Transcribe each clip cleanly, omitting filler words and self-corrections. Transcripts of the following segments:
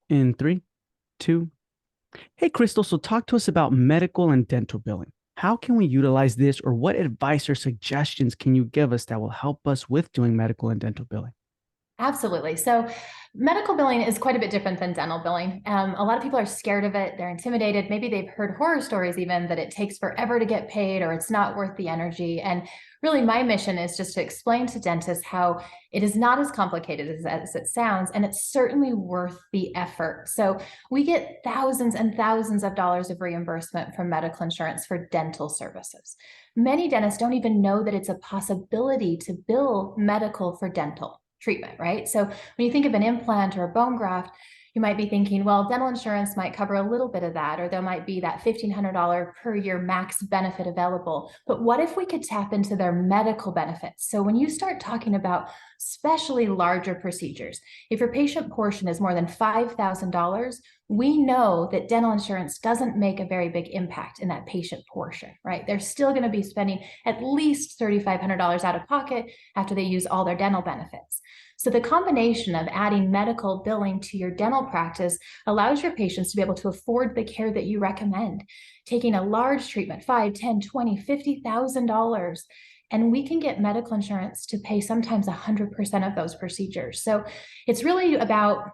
In three, two. Hey, Crystal. So talk to us about medical and dental billing. How can we utilize this, or what advice or suggestions can you give us that will help us with doing medical and dental billing? Absolutely. So, medical billing is quite a bit different than dental billing. A lot of people are scared of it. They're intimidated. Maybe they've heard horror stories, even that it takes forever to get paid or it's not worth the energy. And really, my mission is just to explain to dentists how it is not as complicated as it sounds, and it's certainly worth the effort. So, we get thousands and thousands of dollars of reimbursement from medical insurance for dental services. Many dentists don't even know that it's a possibility to bill medical for dental treatment, right? So when you think of an implant or a bone graft, you might be thinking, well, dental insurance might cover a little bit of that, or there might be that $1,500 per year max benefit available. But what if we could tap into their medical benefits? So when you start talking about especially larger procedures, if your patient portion is more than $5,000, we know that dental insurance doesn't make a very big impact in that patient portion, right? They're still going to be spending at least $3,500 out of pocket after they use all their dental benefits. So the combination of adding medical billing to your dental practice allows your patients to be able to afford the care that you recommend. Taking a large treatment, 5, 10, 20, $50,000, and we can get medical insurance to pay sometimes 100% of those procedures. So it's really about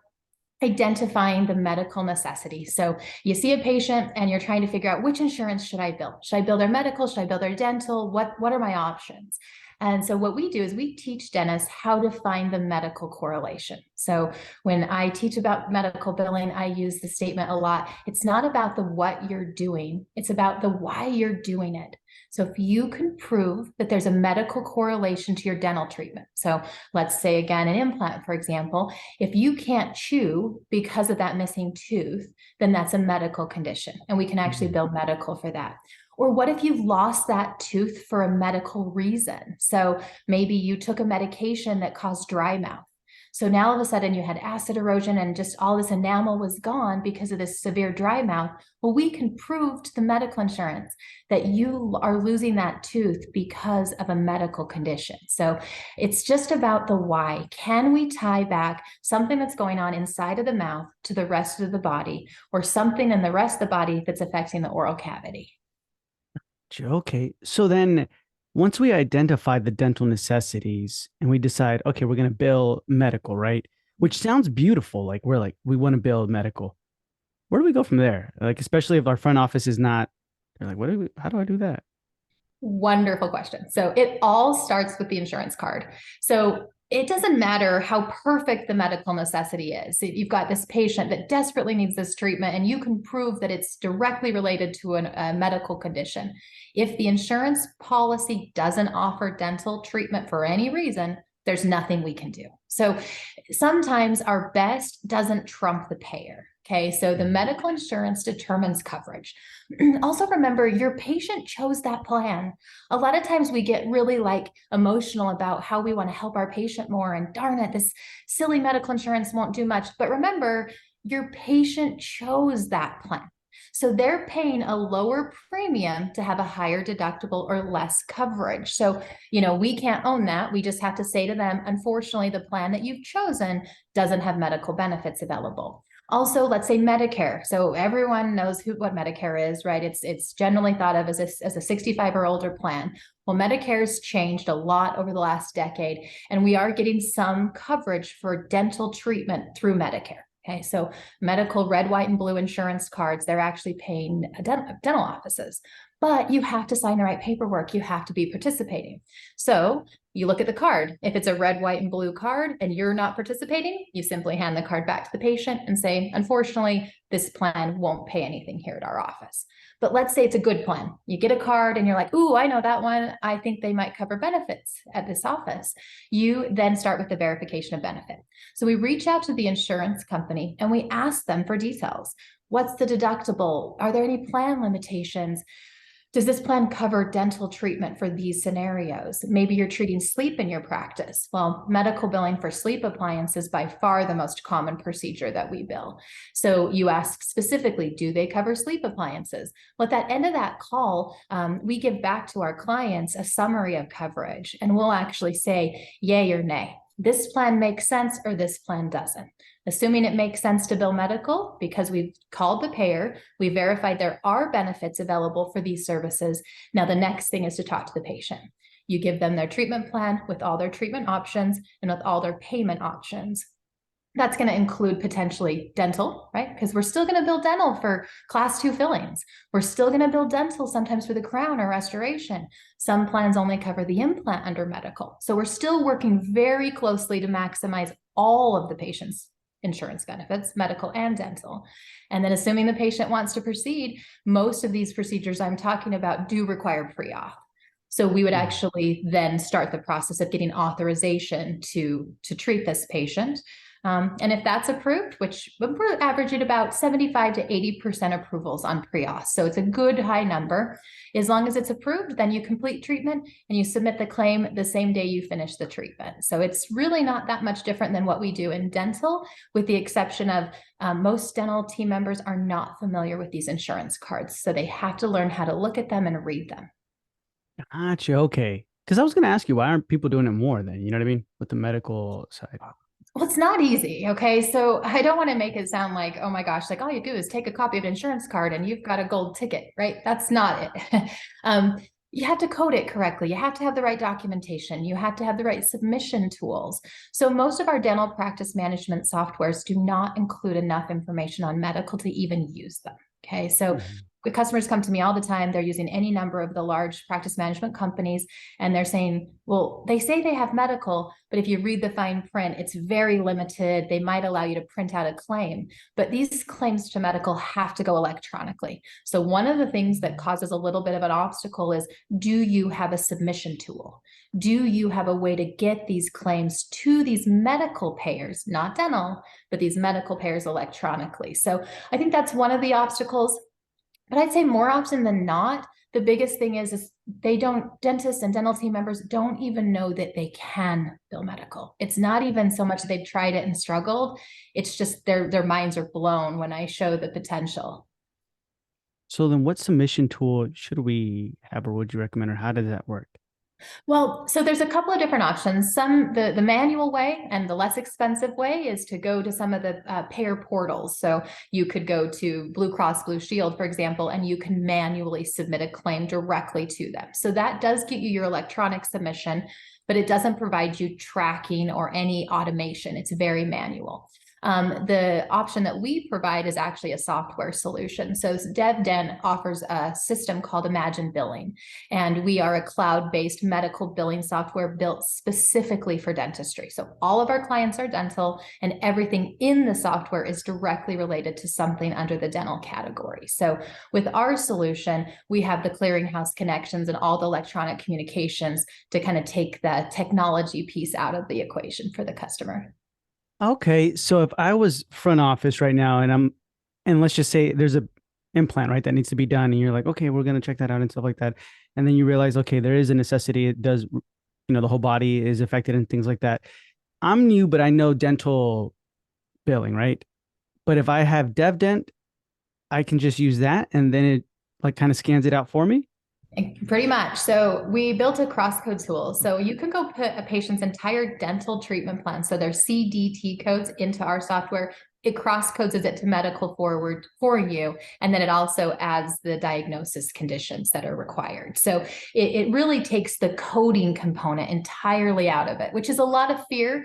identifying the medical necessity. So you see a patient and you're trying to figure out, which insurance should I bill? Should I bill their medical? Should I bill their dental? What are my options? And so what we do is we teach dentists how to find the medical correlation. So when I teach about medical billing, I use the statement a lot. It's not about the what you're doing, it's about the why you're doing it. So if you can prove that there's a medical correlation to your dental treatment. So let's say again, an implant, for example, if you can't chew because of that missing tooth, then that's a medical condition, and we can actually Mhm. bill medical for that. Or what if you've lost that tooth for a medical reason? So maybe you took a medication that caused dry mouth. So now all of a sudden you had acid erosion and just all this enamel was gone because of this severe dry mouth. Well, we can prove to the medical insurance that you are losing that tooth because of a medical condition. So it's just about the why. Can we tie back something that's going on inside of the mouth to the rest of the body, or something in the rest of the body that's affecting the oral cavity? Okay. So then once we identify the dental necessities and we decide, okay, we're going to bill medical, right? Which sounds beautiful. We want to bill medical. Where do we go from there? Like, especially if our front office is not, they're like, how do I do that? Wonderful question. So it all starts with the insurance card. So it doesn't matter how perfect the medical necessity is. If you've got this patient that desperately needs this treatment and you can prove that it's directly related to a medical condition. If the insurance policy doesn't offer dental treatment for any reason, there's nothing we can do. So sometimes our best doesn't trump the payer. Okay, so the Mhm. medical insurance determines coverage. Also, remember your patient chose that plan. A lot of times we get really emotional about how we want to help our patient more, and darn it, this silly medical insurance won't do much. But remember, your patient chose that plan. So they're paying a lower premium to have a higher deductible or less coverage. So, we can't own that. We just have to say to them, unfortunately, the plan that you've chosen doesn't have medical benefits available. Also, let's say Medicare. So everyone knows what Medicare is, right? It's generally thought of as a 65 or older plan. Well, Medicare's changed a lot over the last decade, and we are getting some coverage for dental treatment through Medicare. Okay, so medical red, white, and blue insurance cards, they're actually paying dental offices. But you have to sign the right paperwork. You have to be participating. So you look at the card. If it's a red, white, and blue card and you're not participating, you simply hand the card back to the patient and say, unfortunately, this plan won't pay anything here at our office. But let's say it's a good plan. You get a card and you're like, ooh, I know that one. I think they might cover benefits at this office. You then start with the verification of benefit. So we reach out to the insurance company and we ask them for details. What's the deductible? Are there any plan limitations? Does this plan cover dental treatment for these scenarios? Maybe you're treating sleep in your practice. Well, medical billing for sleep appliances is by far the most common procedure that we bill. So you ask specifically, do they cover sleep appliances? Well, at that end of that call, we give back to our clients a summary of coverage, and we'll actually say yay or nay. this plan makes sense or this plan doesn't. Assuming it makes sense to bill medical because we've called the payer, we verified there are benefits available for these services. Now, the next thing is to talk to the patient. You give them their treatment plan with all their treatment options and with all their payment options. That's going to include potentially dental, right? Because we're still going to bill dental for class 2 fillings. We're still going to bill dental sometimes for the crown or restoration. Some plans only cover the implant under medical. So we're still working very closely to maximize all of the patient's insurance benefits, medical and dental. And then assuming the patient wants to proceed, most of these procedures I'm talking about do require pre-auth. So we would actually then start the process of getting authorization to treat this patient. And if that's approved, which we're averaging about 75 to 80% approvals on pre-auth. So it's a good high number. As long as it's approved, then you complete treatment and you submit the claim the same day you finish the treatment. So it's really not that much different than what we do in dental, with the exception of most dental team members are not familiar with these insurance cards. So they have to learn how to look at them and read them. Gotcha. Okay. Because I was going to ask you, why aren't people doing it more then? You know what I mean? With the medical side. Well, it's not easy. Okay. So I don't want to make it sound like, oh my gosh, like all you do is take a copy of an insurance card and you've got a gold ticket, right? That's not it. You have to code it correctly. You have to have the right documentation. You have to have the right submission tools. So most of our dental practice management softwares do not include enough information on medical to even use them. Okay. So the customers come to me all the time. They're using any number of the large practice management companies, and they're saying, well, they say they have medical, but if you read the fine print, it's very limited. They might allow you to print out a claim, but these claims to medical have to go electronically. So one of the things that causes a little bit of an obstacle is, do you have a submission tool? Do you have a way to get these claims to these medical payers, not dental, but these medical payers electronically? So I think that's one of the obstacles. But I'd say more often than not, the biggest thing is dentists and dental team members don't even know that they can bill medical. It's not even so much they've tried it and struggled. It's just their minds are blown when I show the potential. So then what submission tool should we have, or would you recommend, or how does that work? Well, so there's a couple of different options. The manual way and the less expensive way is to go to some of the payer portals. So you could go to Blue Cross Blue Shield, for example, and you can manually submit a claim directly to them. So that does get you your electronic submission, but it doesn't provide you tracking or any automation. It's very manual. The option that we provide is actually a software solution. So Devdent offers a system called Imagine Billing, and we are a cloud-based medical billing software built specifically for dentistry. So all of our clients are dental, and everything in the software is directly related to something under the dental category. So with our solution, we have the clearinghouse connections and all the electronic communications to kind of take the technology piece out of the equation for the customer. Okay, so if I was front office right now and let's just say there's a implant, right, that needs to be done, and you're like, okay, we're gonna check that out and stuff like that, and then you realize, okay, there is a necessity. It does, the whole body is affected and things like that. I'm new, but I know dental billing, right? But if I have DevDent, I can just use that, and then it like kind of scans it out for me. Pretty much. So we built a crosscode tool. So you can go put a patient's entire dental treatment plan, so their CDT codes, into our software. It crosscodes it to medical forward for you. And then it also adds the diagnosis conditions that are required. So it really takes the coding component entirely out of it, which is a lot of fear.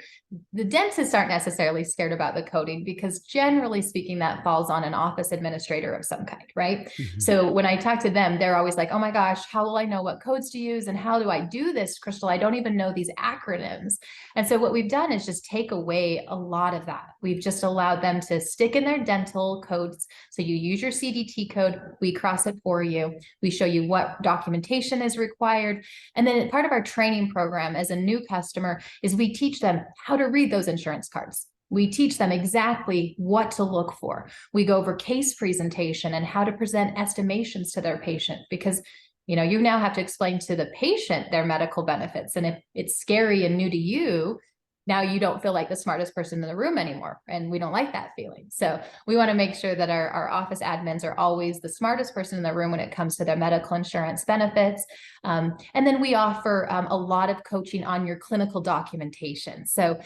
The dentists aren't necessarily scared about the coding because generally speaking, that falls on an office administrator of some kind, right? So when I talk to them, they're always like, oh my gosh, how will I know what codes to use? And how do I do this, Crystal? I don't even know these acronyms. And so what we've done is just take away a lot of that. We've just allowed them to stick in their dental codes. So you use your CDT code, we cross it for you. We show you what documentation is required. And then part of our training program as a new customer is we teach them how to read those insurance cards. We teach them exactly what to look for. We go over case presentation and how to present estimations to their patient, because you now have to explain to the patient their medical benefits. And if it's scary and new to you, Now you don't feel like the smartest person in the room anymore. And we don't like that feeling. So we want to make sure that our office admins are always the smartest person in the room when it comes to their medical insurance benefits. And then we offer a lot of coaching on your clinical documentation. So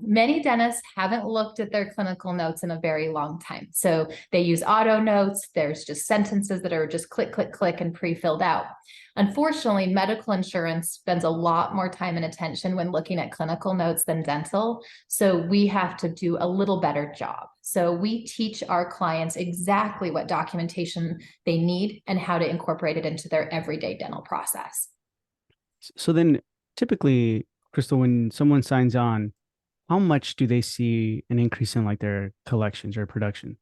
many dentists haven't looked at their clinical notes in a very long time. So they use auto notes. There's just sentences that are just click, click, click and pre-filled out. Unfortunately, medical insurance spends a lot more time and attention when looking at clinical notes than dental. So we have to do a little better job. So we teach our clients exactly what documentation they need and how to incorporate it into their everyday dental process. So then typically, Crystal, when someone signs on, how much do they see an increase in like their collections or production?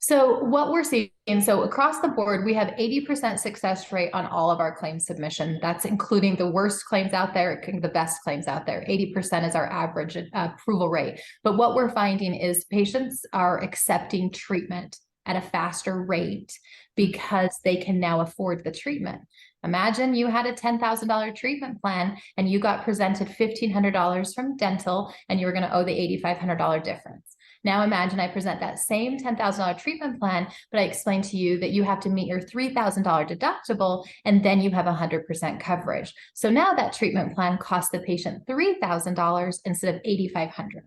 So what we're seeing, so across the board, we have 80% success rate on all of our claim submission. That's including the worst claims out there, the best claims out there. 80% is our average approval rate. But what we're finding is patients are accepting treatment at a faster rate because they can now afford the treatment. Imagine you had a $10,000 treatment plan and you got presented $1,500 from dental and you were going to owe the $8,500 difference. Now imagine I present that same $10,000 treatment plan, but I explain to you that you have to meet your $3,000 deductible and then you have 100% coverage. So now that treatment plan costs the patient $3,000 instead of $8,500.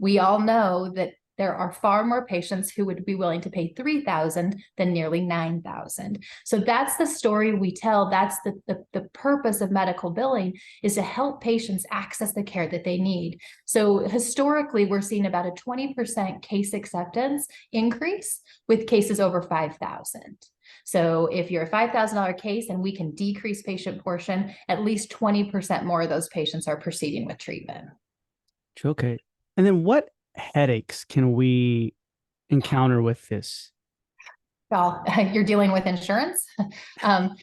We all know that there are far more patients who would be willing to pay $3,000 than nearly $9,000. So that's the story we tell. That's the purpose of medical billing, is to help patients access the care that they need. So historically, we're seeing about a 20% case acceptance increase with cases over 5,000. So if you're a $5,000 case and we can decrease patient portion, at least 20% more of those patients are proceeding with treatment. Okay. And then what headaches can we encounter with this? Well, you're dealing with insurance. um,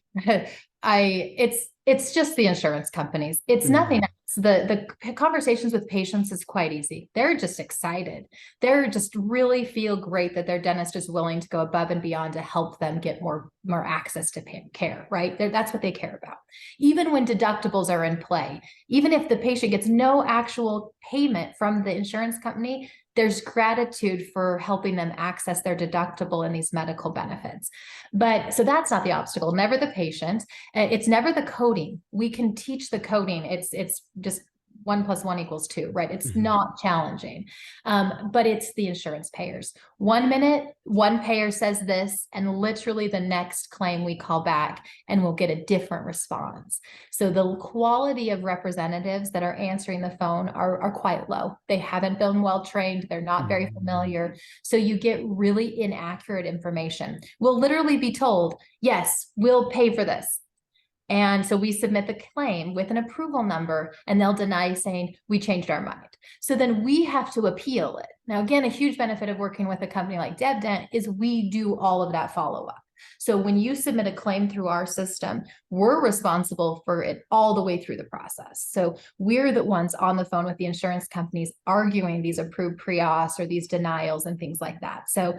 it's just the insurance companies. It's nothing else. The conversations with patients is quite easy. They're just excited. They're just really feel great that their dentist is willing to go above and beyond to help them get more access to care, right? That's what they care about. Even when deductibles are in play, even if the patient gets no actual payment from the insurance company, there's gratitude for helping them access their deductible and these medical benefits. But so that's not the obstacle, never the patient. It's never the coding. We can teach the coding. It's just 1 + 1 = 2, right? It's not challenging, but it's the insurance payers. 1 minute, one payer says this, and literally the next claim we call back and we'll get a different response. So the quality of representatives that are answering the phone are quite low. They haven't been well trained. They're not very familiar. So you get really inaccurate information. We'll literally be told, yes, we'll pay for this. And so we submit the claim with an approval number and they'll deny, saying we changed our mind. So then we have to appeal it. Now, again, a huge benefit of working with a company like Devdent is we do all of that follow-up. So when you submit a claim through our system, we're responsible for it all the way through the process. So we're the ones on the phone with the insurance companies arguing these approved pre-auths or these denials and things like that. So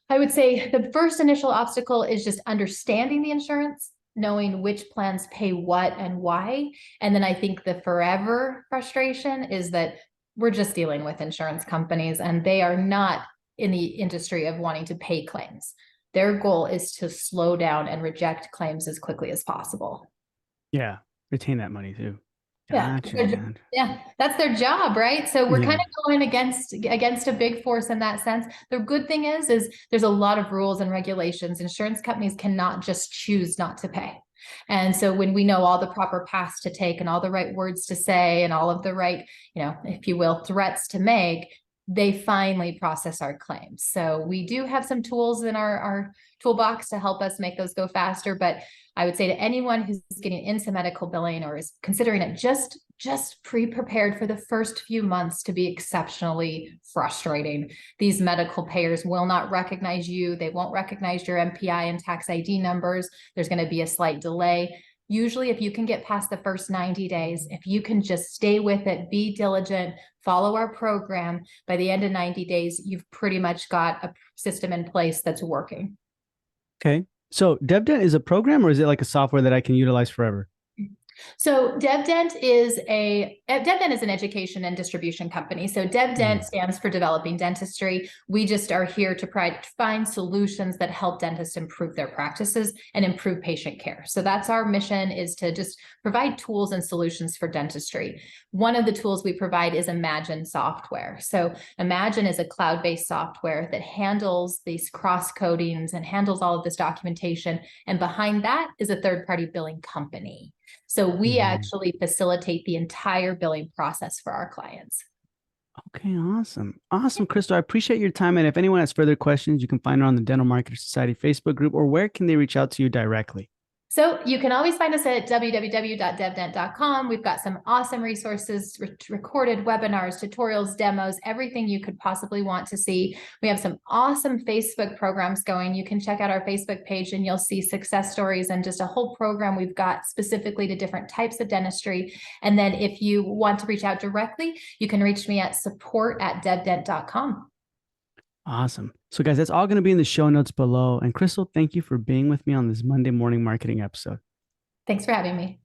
I would say the first initial obstacle is just understanding the insurance, knowing which plans pay what and why. And then I think the forever frustration is that we're just dealing with insurance companies and they are not in the industry of wanting to pay claims. Their goal is to slow down and reject claims as quickly as possible. Yeah, retain that money too. Yeah, Gotcha. yeah, that's their job, right? So we're kind of going against a big force in that sense. The good thing is there's a lot of rules and regulations. Insurance companies cannot just choose not to pay. And so when we know all the proper paths to take and all the right words to say and all of the right, if you will, threats to make, they finally process our claims. So we do have some tools in our toolbox to help us make those go faster. But I would say to anyone who's getting into medical billing or is considering it, just pre-prepared for the first few months to be exceptionally frustrating. These medical payers will not recognize you. They won't recognize your MPI and tax ID numbers. There's going to be a slight delay. Usually, if you can get past the first 90 days, if you can just stay with it, be diligent, follow our program, by the end of 90 days, you've pretty much got a system in place that's working. Okay. So Devdent is a program or is it like a software that I can utilize forever? So Devdent is an education and distribution company. So Devdent Mm, stands for developing dentistry. We just are here to find solutions that help dentists improve their practices and improve patient care. So that's our mission, is to just provide tools and solutions for dentistry. One of the tools we provide is Imagine software. So Imagine is a cloud-based software that handles these cross codings and handles all of this documentation. And behind that is a third-party billing company. So we mhm. actually facilitate the entire billing process for our clients. Okay, awesome. Awesome, Crystal. I appreciate your time. And if anyone has further questions, you can find her on the Dental Marketer Society Facebook group, or where can they reach out to you directly? So you can always find us at www.devdent.com. We've got some awesome resources, recorded webinars, tutorials, demos, everything you could possibly want to see. We have some awesome Facebook programs going. You can check out our Facebook page and you'll see success stories and just a whole program we've got specifically to different types of dentistry. And then if you want to reach out directly, you can reach me at support@devdent.com. Awesome. So, guys, that's all going to be in the show notes below. And Crystal, thank you for being with me on this Monday morning marketing episode. Thanks for having me.